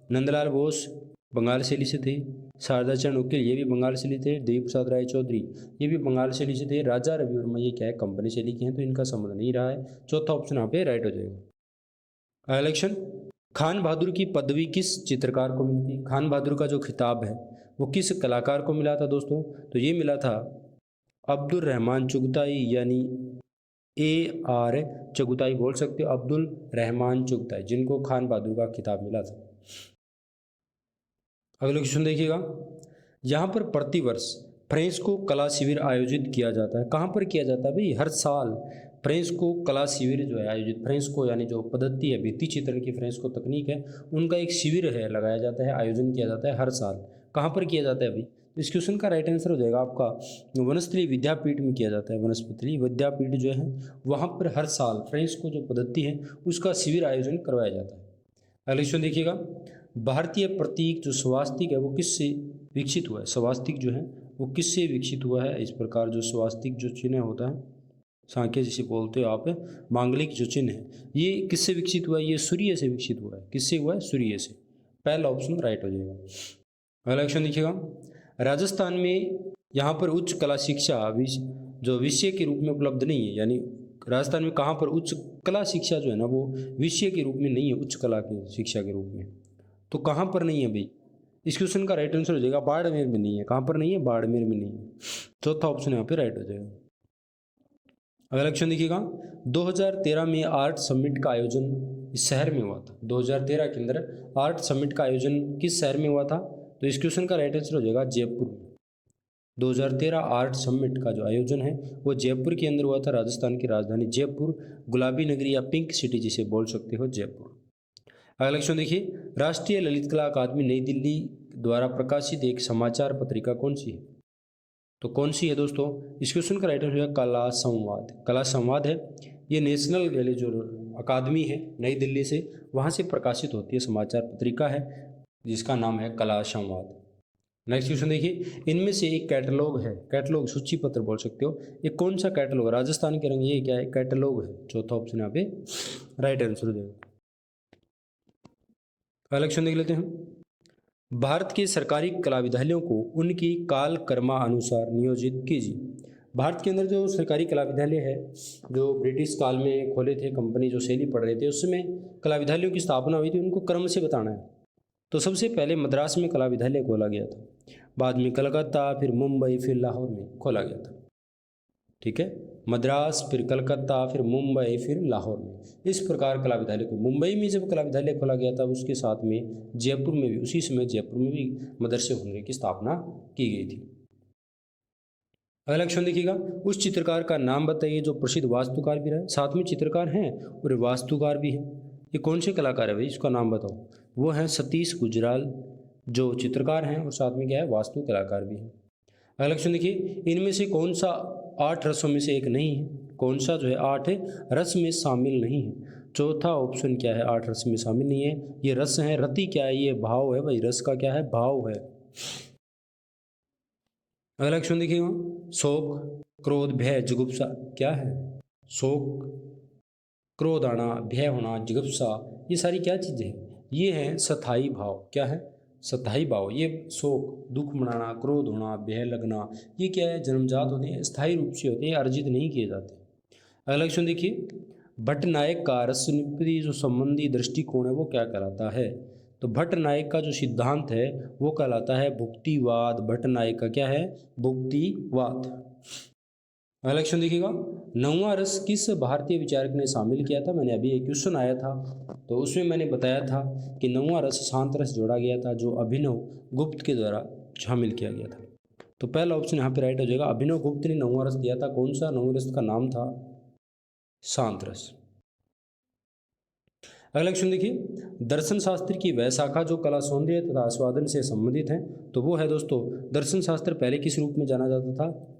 नंदलाल बोस बंगाल शैली से थे, शारदा चरण उकिल ये भी बंगाल शैली थे, देवी प्रसाद राय चौधरी ये भी बंगाल शैली से थे, राजा रवि वर्मा ये क्या है, कंपनी शैली के हैं, तो इनका संबंध नहीं रहा है। चौथा ऑप्शन यहाँ पे राइट हो जाएगा। अगला क्वेश्चन, खान बहादुर की पदवी किस चित्रकार को मिलती? खान बहादुर का जो खिताब है वो किस कलाकार को मिला था दोस्तों? तो ये मिला था अब्दुल रहमान चुगताई, यानी AR चुगताई बोल सकते हो, अब्दुल रहमान चुगताई, जिनको खान बहादुर का खिताब मिला था। अगला क्वेश्चन देखिएगा, यहाँ पर प्रतिवर्ष फ्रेंस्को कला शिविर आयोजित किया जाता है। कहाँ पर किया जाता है भाई? हर साल फ्रेंस्को कला शिविर जो है आयोजित, फ्रेंस्को यानी जो पद्धति है भित्ति चित्रण की, फ्रेंस्को तकनीक है, उनका एक शिविर है, लगाया जाता है, आयोजन किया जाता है हर साल। कहाँ पर किया जाता है भाई? इस क्वेश्चन का राइट आंसर हो जाएगा आपका वनस्थली विद्यापीठ में किया जाता है। वनस्पति विद्यापीठ जो है वहाँ पर हर साल फ्रेंस्को जो पद्धति है उसका शिविर आयोजन करवाया जाता है। अगला क्वेश्चन देखिएगा, भारतीय प्रतीक जो स्वास्तिक है वो किससे विकसित हुआ है? स्वास्तिक जो है वो किससे विकसित हुआ है? इस प्रकार जो स्वास्तिक जो चिन्ह होता है, सांख्य जिसे बोलते हो आप, मांगलिक जो चिन्ह है, ये किससे विकसित हुआ है? ये सूर्य से विकसित हुआ है। किससे हुआ है? सूर्य से। पहला ऑप्शन राइट हो जाएगा। अगला क्वेश्चन देखिएगा, राजस्थान में यहाँ पर उच्च कला शिक्षा जो विषय के रूप में उपलब्ध नहीं है, यानी राजस्थान में कहाँ पर उच्च कला शिक्षा जो है ना वो विषय के रूप में नहीं है, उच्च कला की शिक्षा के रूप में, तो कहाँ पर नहीं है भाई? इस क्वेश्चन का राइट आंसर हो जाएगा बाड़मेर में नहीं है। कहाँ पर नहीं है? बाड़मेर में नहीं है। चौथा ऑप्शन यहाँ पे राइट हो जाएगा। अगला क्वेश्चन देखिएगा, 2013 में आर्ट समिट का आयोजन इस शहर में हुआ था। 2013 के अंदर आर्ट समिट का आयोजन किस शहर में हुआ था? तो इस क्वेश्चन का राइट आंसर हो जाएगा जयपुर में। 2013 आर्ट समिट का जो आयोजन है वो जयपुर के अंदर हुआ था, राजस्थान की राजधानी जयपुर, गुलाबी नगरी या पिंक सिटी जिसे बोल सकते हो, जयपुर। अगला क्वेश्चन देखिए, राष्ट्रीय ललित कला अकादमी नई दिल्ली द्वारा प्रकाशित एक समाचार पत्रिका कौन सी है? तो कौन सी है दोस्तों? इस क्वेश्चन का राइट आंसर है कला संवाद। कला संवाद है, ये नेशनल यानी जो अकादमी है नई दिल्ली से, वहाँ से प्रकाशित होती है समाचार पत्रिका है जिसका नाम है कला संवाद। नेक्स्ट क्वेश्चन देखिए, इनमें से एक कैटलॉग है, कैटलॉग सूची पत्र बोल सकते हो, ये कौन सा कैटलॉग? राजस्थान के रंग, ये क्या है? कैटलॉग है। चौथा ऑप्शन यहाँ पे राइट आंसर हो जाएगा। अगला क्वेश्चन देख लेते हैं, भारत के सरकारी कला विद्यालयों को उनकी काल कर्मा अनुसार नियोजित कीजिए। भारत के अंदर जो सरकारी कला विद्यालय है जो ब्रिटिश काल में खोले थे, कंपनी जो शैली पढ़ रहे थे उसमें कला विद्यालयों की स्थापना हुई थी, उनको क्रम से बताना है। तो सबसे पहले मद्रास में कला विद्यालय खोला गया था, बाद में कलकत्ता, फिर मुंबई, फिर लाहौर में खोला गया था। ठीक है, मद्रास, फिर कलकत्ता, फिर मुंबई, फिर लाहौर में, इस प्रकार कला विद्यालय को। मुंबई में जब कला विद्यालय खोला गया था उसके साथ में जयपुर में भी, उसी समय जयपुर में भी मदरसे हुनर की स्थापना की गई थी। अगला क्वेश्चन देखिएगा, उस चित्रकार का नाम बताइए जो प्रसिद्ध वास्तुकार भी रहे, साथ में चित्रकार हैं और वास्तुकार भी हैं। ये कौन से कलाकार है भाई? इसका नाम बताओ। वो हैं सतीश गुजराल, जो चित्रकार हैं और साथ में क्या है, वास्तु कलाकार भी हैं। अगला क्वेश्चन देखिए, इनमें से कौन सा 8 रसों में से एक नहीं है? कौन सा जो है 8 रस में शामिल नहीं है? चौथा ऑप्शन क्या है? 8 रस में शामिल नहीं है, ये रस है। रति क्या है? ये भाव है भाई, रस का क्या है? भाव है। अगला क्वेश्चन देखिएगा, शोक, क्रोध, भय, जुगुप्सा क्या है? शोक, क्रोध आना, भय होना, जुगुप्सा, ये सारी क्या चीज़ें हैं? ये है स्थायी भाव। क्या है? स्थायी भाव। ये शोक, दुख मनाना, क्रोध होना, भय लगना, ये क्या है? जन्मजात होते हैं, स्थायी रूप से होते हैं, अर्जित नहीं किए जाते। अगला क्वेश्चन देखिए, भट्ट नायक का रसनिप्ति जो संबंधी दृष्टिकोण है वो क्या कहलाता है? तो भट्ट नायक का जो सिद्धांत है वो कहलाता है भुक्तिवाद। भट्ट नायक का क्या है? भुक्तिवाद। अगला क्वेश्चन देखिएगा, नौवां रस किस भारतीय विचारक ने शामिल किया था? मैंने अभी एक क्वेश्चन आया था तो उसमें मैंने बताया था कि नौवां रस शांत रस जोड़ा गया था, जो अभिनव गुप्त के द्वारा शामिल किया गया था। तो पहला ऑप्शन यहाँ पे राइट हो जाएगा। अभिनव गुप्त ने नौवां रस दिया था। कौन सा? नौवें रस का नाम था शांत रस। अगला क्वेश्चन देखिए, दर्शन शास्त्र की वह शाखा जो कला, सौंदर्य तथा आस्वादन से संबंधित है, तो वो है दोस्तों, दर्शन शास्त्र पहले किस रूप में जाना जाता था?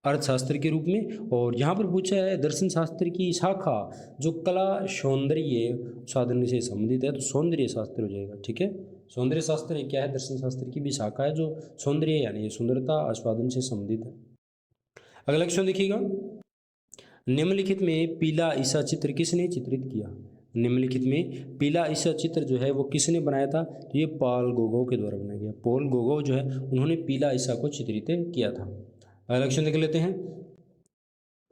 अर्थशास्त्र के रूप में। और यहाँ पर पूछा है दर्शन शास्त्र की शाखा जो कला, सौंदर्य साधन से संबंधित है, तो सौंदर्य शास्त्र हो जाएगा। ठीक है, सौंदर्य शास्त्र एक क्या है? दर्शन शास्त्र की भी शाखा है जो सौंदर्य यानी सुंदरता, आस्वादन से संबंधित है। अगला क्वेश्चन देखिएगा, निम्नलिखित में पीला ईसा चित्र किसने चित्रित किया? निम्नलिखित में पीला ईसा चित्र जो है वो किसने बनाया था? तो ये पॉल गोगोव के द्वारा बनाया गया। पॉल गोगोव जो है उन्होंने पीला ईसा को चित्रित किया था। अगला क्वेश्चन देख लेते हैं,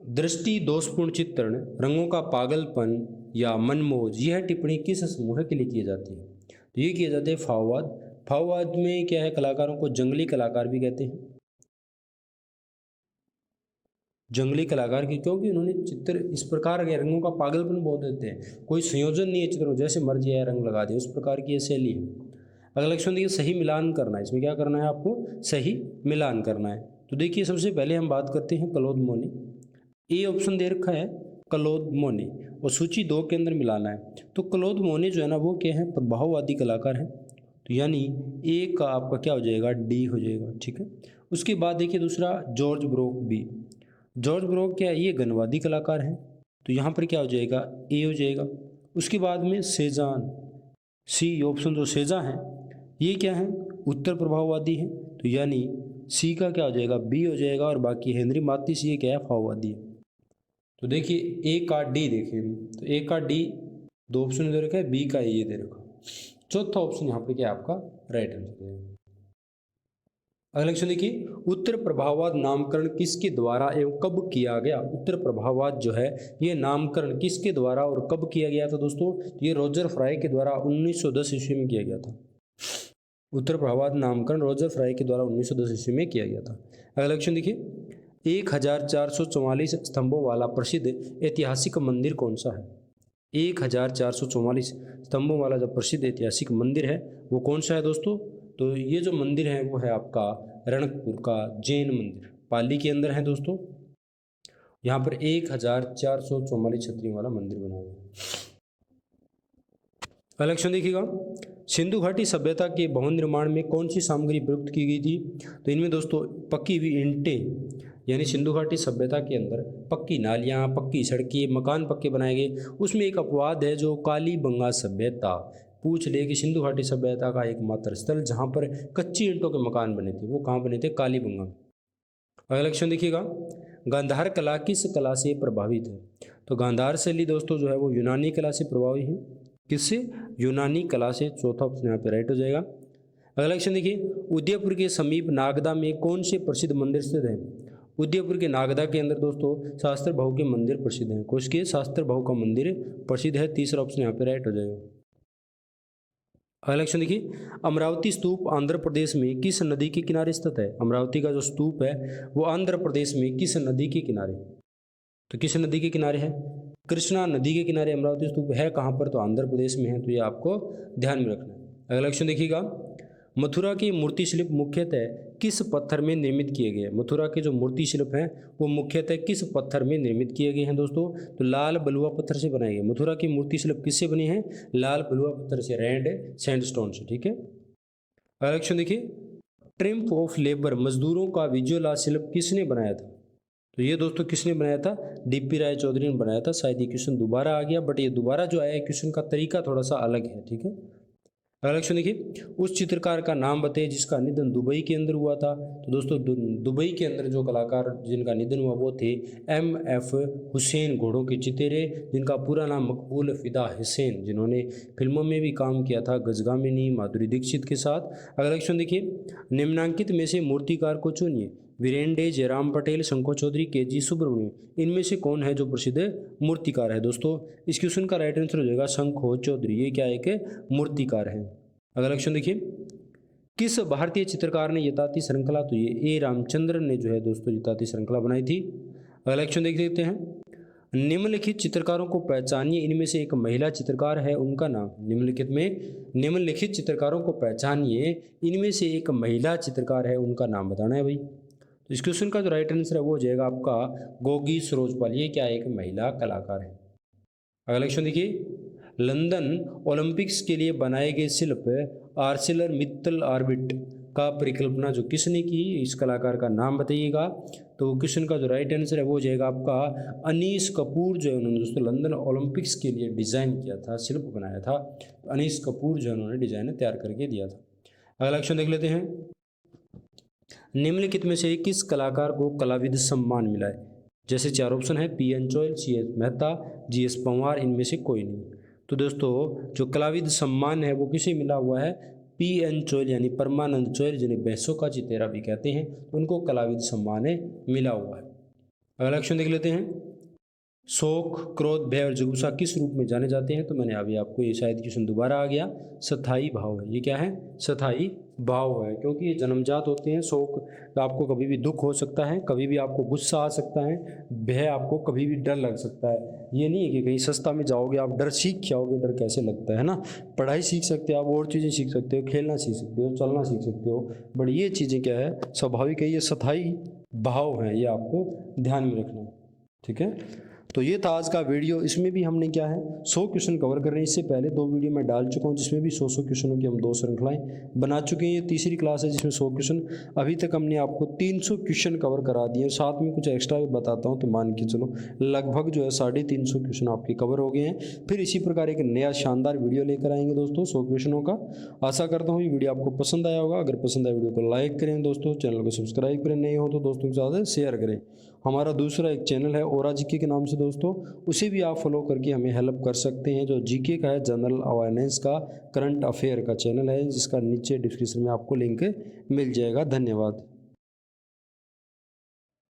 दृष्टि दोषपूर्ण चित्रण, रंगों का पागलपन या मनमोज, यह टिप्पणी किस समूह के लिए की जाती है? तो ये किए जाते हैं फाववाद। फाववाद में क्या है? कलाकारों को जंगली कलाकार भी कहते हैं। जंगली कलाकार की, क्योंकि उन्होंने चित्र इस प्रकार के रंगों का पागलपन बहुत देते हैं, कोई संयोजन नहीं है चित्रों, जैसे मर्जी आया रंग लगा दिया, उस प्रकार की ये शैली है। अगला क्वेश्चन देखिए, सही मिलान करना है। इसमें क्या करना है? आपको सही मिलान करना है। तो देखिए सबसे पहले हम बात करते हैं क्लोद मोने। ए ऑप्शन दे रखा है क्लोद मोने, और सूची 2 के अंदर मिलाना है। तो क्लोद मोने जो है ना वो क्या है? प्रभाववादी कलाकार है, तो यानी ए का आपका क्या हो जाएगा? डी हो जाएगा। ठीक है, उसके बाद देखिए दूसरा George Brock B. George Brock क्या है? ये गणवादी कलाकार हैं, तो यहाँ पर क्या हो जाएगा? ए हो जाएगा। उसके बाद में सेजान, सी ऑप्शन जो सेजा है ये क्या है? उत्तर प्रभाववादी है, तो यानी सी का क्या हो जाएगा? बी हो जाएगा। और बाकी हेनरी मातिस ये क्या है? फाववादी है। तो देखिए ए का डी देखें, तो ए का डी 2 ऑप्शन दे रखा है, बी का ये दे रखा। चौथा ऑप्शन यहाँ पे क्या आपका राइट आंसर है। अगला क्वेश्चन देखिए, उत्तर प्रभाववाद नामकरण किसके द्वारा एवं कब किया गया? उत्तर प्रभाववाद जो है ये नामकरण किसके द्वारा और कब किया गया था दोस्तों? ये रॉजर फ्राई के द्वारा 1910 ईस्वी में किया गया था। उत्तर प्रभाववाद नामकरण रॉजर फ्राई के द्वारा 1910 ईस्वी में किया गया था। अगला क्वेश्चन देखिए, 1444 स्तंभों वाला प्रसिद्ध ऐतिहासिक मंदिर कौन सा है? 1444 स्तंभों वाला जो प्रसिद्ध ऐतिहासिक मंदिर है वो कौन सा है दोस्तों? तो ये जो मंदिर है वो है आपका रणकपुर का जैन मंदिर, पाली के अंदर है दोस्तों। यहाँ पर 1444 छतरियों वाला मंदिर बना हुआ है। अगला क्वेश्चन देखिएगा, सिंधु घाटी सभ्यता के भवन निर्माण में कौन सी सामग्री प्रयुक्त की गई थी? तो इनमें दोस्तों पक्की हुई ईंटें, यानी सिंधु घाटी सभ्यता के अंदर पक्की नालियाँ, पक्की सड़कें, मकान पक्के बनाए गए। उसमें एक अपवाद है जो कालीबंगा सभ्यता, पूछ ले कि सिंधु घाटी सभ्यता का एकमात्र स्थल जहाँ पर कच्ची ईंटों के मकान बने थे वो कहाँ बने थे? कालीबंगा। अगला क्वेश्चन देखिएगा, गांधार कला किस कला से प्रभावित है? तो गांधार शैली दोस्तों जो है वो यूनानी कला से प्रभावित है। किससे? यूनानी कला से। चौथा ऑप्शन यहाँ पे राइट हो जाएगा। अगला क्वेश्चन देखिए, उदयपुर के समीप नागदा में कौन से प्रसिद्ध मंदिर स्थित है? उदयपुर के नागदा के अंदर दोस्तों शास्त्र भाव के मंदिर प्रसिद्ध हैं। कुछ के शास्त्र भाव का मंदिर प्रसिद्ध है। तीसरा ऑप्शन यहाँ पे राइट हो जाएगा। अगला क्वेश्चन देखिए, अमरावती स्तूप आंध्र प्रदेश में किस नदी के किनारे स्थित है? अमरावती का जो स्तूप है वो आंध्र प्रदेश में किस नदी के किनारे? तो किस नदी के किनारे है? कृष्णा नदी के किनारे अमरावती स्तूप है। कहाँ पर? तो आंध्र प्रदेश में है, तो ये आपको ध्यान में रखना है। अगला क्वेश्चन देखिएगा, मथुरा के मूर्ति शिल्प मुख्यतः किस पत्थर में निर्मित किए गए? मथुरा के जो मूर्ति शिल्प हैं वो मुख्यतः किस पत्थर में निर्मित किए गए हैं दोस्तों? तो लाल बलुआ पत्थर से बनाए गए। मथुरा की मूर्ति शिल्प किससे बनी है? लाल बलुआ पत्थर से, रेड सैंडस्टोन से। ठीक है, अगला क्वेश्चन देखिए, ट्रिम्फ ऑफ लेबर, मजदूरों का विजुअल आर्ट शिल्प किसने बनाया था? तो ये दोस्तों किसने बनाया था? डीपी राय चौधरी ने बनाया था। शायद ये क्वेश्चन दोबारा आ गया, बट ये दोबारा जो आया है क्वेश्चन का तरीका थोड़ा सा अलग है। ठीक है, अगला क्वेश्चन देखिए, उस चित्रकार का नाम बताइए जिसका निधन दुबई के अंदर हुआ था। तो दोस्तों दुबई के अंदर जो कलाकार जिनका निधन हुआ वो थे M.F. हुसैन, घोड़ों के चितेरे, जिनका पूरा नाम मकबूल फिदा हुसैन, जिन्होंने फिल्मों में भी काम किया था गजगामिनी माधुरी दीक्षित के साथ। अगला क्वेश्चन देखिए, निम्नांकित में से मूर्तिकार को चुनिए। वीरेंडे, जयराम पटेल, शंको चौधरी, के.जी. सुब्रमण्यम, इनमें से कौन है जो प्रसिद्ध मूर्तिकार है। दोस्तों इस क्वेश्चन का राइट आंसर हो जाएगा शंको चौधरी, ये क्या एक मूर्तिकार है। अगला क्वेश्चन देखिए, किस भारतीय चित्रकार ने यताति श्रृंखला, तो ये ए रामचंद्रन ने जो है दोस्तों यताति श्रृंखला बनाई थी। अगला क्वेश्चन देख लेते हैं, निम्नलिखित चित्रकारों को पहचानिए, इनमें से एक महिला चित्रकार है, उनका नाम। निम्नलिखित चित्रकारों को पहचानिए, इनमें से एक महिला चित्रकार है, उनका नाम बताना है भाई। तो इस क्वेश्चन का जो राइट आंसर है वो हो जाएगा आपका गोगी सरोजपाल, ये क्या एक महिला कलाकार है। अगला क्वेश्चन देखिए, लंदन ओलंपिक्स के लिए बनाए गए शिल्प आर्सिलर मित्तल ऑर्बिट का परिकल्पना जो किसने की, इस कलाकार का नाम बताइएगा। तो क्वेश्चन का जो राइट आंसर है वो हो जाएगा आपका अनीस कपूर, जो है उन्होंने दोस्तों लंदन ओलंपिक्स के लिए डिज़ाइन किया था, शिल्प बनाया था। तो अनीस कपूर जो है उन्होंने डिज़ाइन तैयार करके दिया था। अगला क्वेश्चन देख लेते हैं, निम्नलिखित में से किस कलाकार को कलाविद सम्मान मिला है। जैसे चार ऑप्शन है, P.N. चोइल, C.S. Mehta, G.S. Panwar, इनमें से कोई नहीं। तो दोस्तों जो कलाविद सम्मान है वो किसे मिला हुआ है, P.N. चोइल यानी परमानंद चोइल, जिन्हें भैंसों का चितेरा भी कहते हैं, उनको कलाविद सम्मान मिला हुआ है। अगला क्वेश्चन देख लेते हैं, शोक, क्रोध, भय और जुगुप्सा किस रूप में जाने जाते हैं। तो मैंने अभी आपको ये शायद क्वेश्चन दोबारा आ गया, सथाई भाव है। ये क्या है, सथाई भाव है, क्योंकि ये जन्मजात होते हैं। शोक आपको कभी भी दुख हो सकता है, कभी भी आपको गुस्सा आ सकता है, भय आपको कभी भी डर लग सकता है। ये नहीं है कि कहीं सस्ता में जाओगे आप डर सीख के आओगे, डर कैसे लगता है ना। पढ़ाई सीख सकते हो आप, और चीज़ें सीख सकते हो, खेलना सीख सकते हो, चलना सीख सकते हो, बट ये चीज़ें क्या है, स्वाभाविक है, ये सथाई भाव है, ये आपको ध्यान में रखना है। ठीक है, तो ये था आज का वीडियो। इसमें भी हमने क्या है 100 क्वेश्चन कवर कर रहे हैं। इससे पहले 2 वीडियो मैं डाल चुका हूँ जिसमें भी 100 क्वेश्चनों की हम 2 श्रृंखलाएं बना चुके हैं। ये तीसरी क्लास है जिसमें 100 क्वेश्चन, अभी तक हमने आपको 300 क्वेश्चन कवर करा दिए हैं। साथ में कुछ एक्स्ट्रा भी बताता हूँ, तो मान के चलो लगभग जो है 350 क्वेश्चन आपके कवर हो गए हैं। फिर इसी प्रकार एक नया शानदार वीडियो लेकर आएंगे दोस्तों 100 क्वेश्चनों का। आशा करता हूँ ये वीडियो आपको पसंद आया होगा। अगर पसंद आया वीडियो को लाइक करें दोस्तों, चैनल को सब्सक्राइब करें, नहीं हो तो दोस्तों के साथ शेयर करें। हमारा दूसरा एक चैनल है ओरा जीके के नाम से दोस्तों, उसे भी आप फॉलो करके हमें हेल्प कर सकते हैं। जो जीके का है, जनरल अवेयरनेस का, करंट अफेयर का चैनल है, जिसका नीचे डिस्क्रिप्शन में आपको लिंक मिल जाएगा। धन्यवाद।